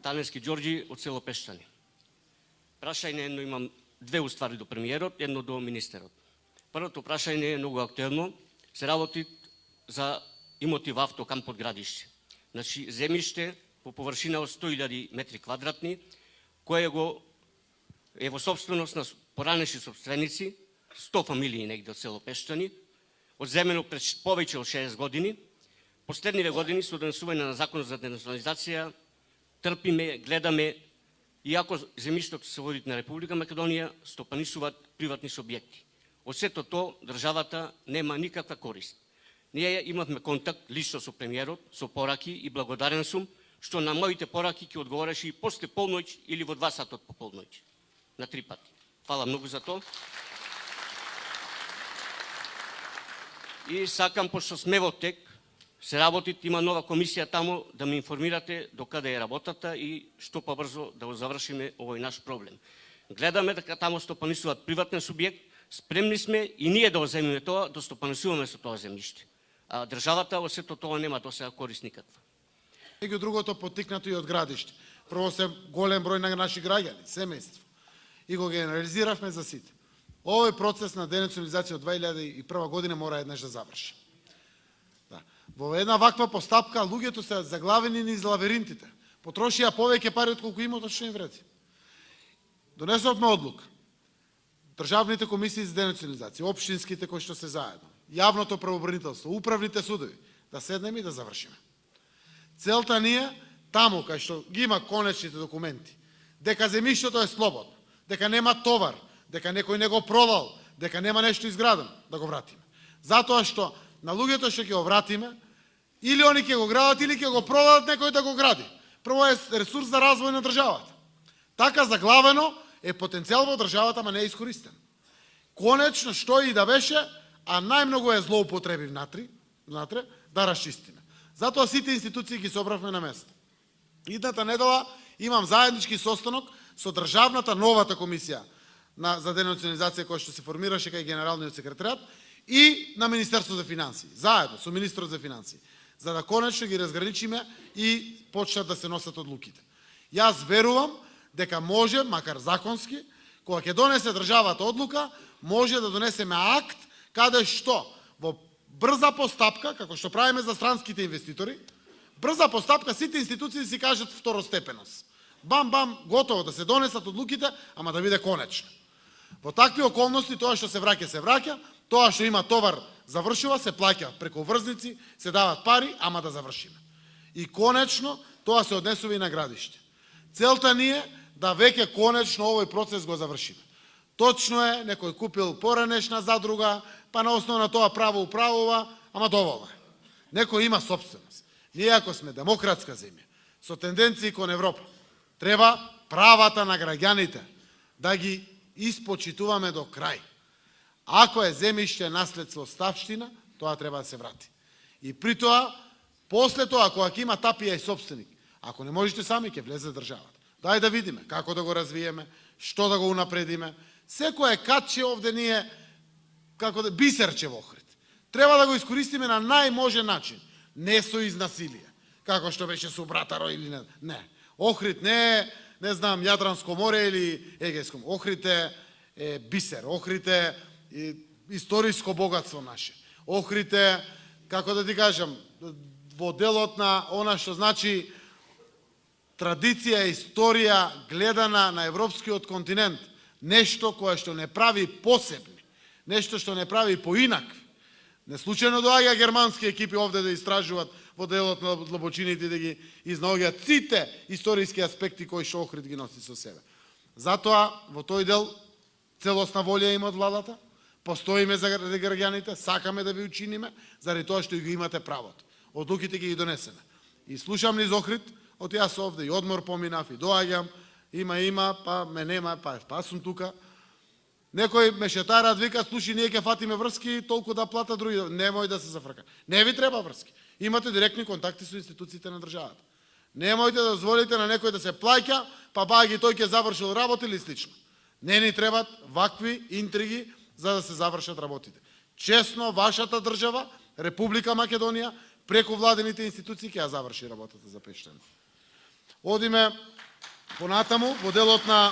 Таневски Ѓорѓи од село Пештани. Прашање едно имам две уствари до премиерот, едно до министерот. Првото прашање е многу актуелно, се работи за имоти во автокампот Градиште. Значи, земјиште по површина од 100.000 метри квадратни, кое го е во собственост на поранешни собственици, 100 фамилии негде од село Пештани, одземено пред повеќе од 60 години. Последниве години со донесување на закон за денационализација трпиме, гледаме, иако земјиштето се води на Република Македонија, стопанисуваат приватни субјекти. Од сето тоа државата нема никаква корист. Ние имавме контакт лично со премиерот, со пораки и благодарен сум што на моите пораки ќе одговореше и после полноќ или во 2 сатот по полноќ. На 3 пати. Фала многу за тоа. И сакам, пошто сме во тек, се работи, има нова комисија таму, да ме информирате докаде е работата и што побрзо да го завршиме овој наш проблем. Гледаме дека таму стопанисуваат приватен субјект, спремни сме и ние да го земиме тоа, да стопанисуваме со тоа земјиште. А државата во сето тоа нема досега корист никаква. Меѓу другото потикнато и од Градиште. Прво се голем број на наши граѓани, семејство. И го генерализиравме за сите. Овој процес на денационализација од 2001 година мора еднаш да заврши. Да. Во една ваква постапка луѓето се заглавени низ лавиринтите. Потрошија повеќе пари од колку имотот што им вреди. Донесовме одлука. Државните комисии за денационализација, општинските кои што се заедно, јавното правобранителство, управните судови, да седнеме и да завршиме. Целта ни е таму кај што ги има конечните документи, дека земјиштето е слободно, дека нема товар, дека некој не го продал, дека нема нешто изградено, да го вратиме. Затоа што на луѓето што ќе го вратиме, или они ќе го градат, или ќе го продадат некој да го гради. Прво е ресурс за развој на државата. Така заглавено е потенцијал во државата, ама не е искористен. Конечно, што и да беше, а најмногу е злоупотреби внатре, да расчистиме. Затоа сите институции ги собравме на место. Идната недела имам заеднички состанок со државната новата комисија за денационализација која што се формираше кај генералниот секретаријат и на Министерството за финансии, заедно со министрот за финансии, за да конечно ги разграничиме и почнат да се носат одлуките. Јас верувам дека може, макар законски, кога ќе донесе државата одлука, може да донесеме акт каде што во брза постапка, како што правиме за странските инвеститори, брза постапка сите институции си кажат второстепеност. Бам, готово да се донесат одлуките, ама да биде конечно. Во такви околности тоа што се враќа, тоа што има товар завршува, се плаќа преку врзници, се дават пари, ама да завршиме. И конечно тоа се однесува и на Градиште. Целта ни е да веќе конечно овој процес го завршиме. Точно е, некој купил поранешна задруга, па на основа на тоа право управува, ама доволно е. Некој има собственост. Ние ако сме демократска земја, со тенденции кон Европа, треба правата на граѓаните да ги испочитуваме до крај. Ако е земјиште наследство ставштина, тоа треба да се врати. И при тоа, после тоа, кога ќе има тапија и собственик, ако не можете сами, ќе влезе државата. Дај да видиме како да го развиеме, што да го унапредиме. Секој катче овде ние, како да бисерче во Охрид. Треба да го искористиме на најможен начин, не со изнасилие, како што беше со Братаро или не. Не. Охрид не е, не знам, Јадранско море или Егејско. Охрид е бисер, Охрид е историско богатство наше. Охрид е, како да ти кажам, во делот на она што значи традиција, историја, гледана на европскиот континент, нешто кое што не прави посебни, нешто што не прави поинакви. Не случајно доаѓа германски екипи овде да истражуваат во делот на длабочините да ги изнаоѓаат сите историски аспекти кои што Охрид ги носи со себе. Затоа во тој дел целосна волја има од владата, постоиме за граѓаните, сакаме да ви учиниме, заради тоа што ги имате правото. Одлуките ги донесеме. И слушам низ Охрид, од јас овде и одмор поминав и доаѓам, има, па ме нема, па сум тука. Некој ме шетараат, викаат, слушай, ние ќе фатиме врски, толку да плата други. Немој да се зафрка. Не ви треба врски. Имате директни контакти со институциите на државата. Немојте да дозволите на некој да се плаќа, па баги тој ќе завршил работа или слично. Не ни требат вакви интриги за да се завршат работите. Честно, вашата држава, Република Македонија, преку владените институции ќе ја заврши работата за Пештани. Одиме Понатаму, во делот на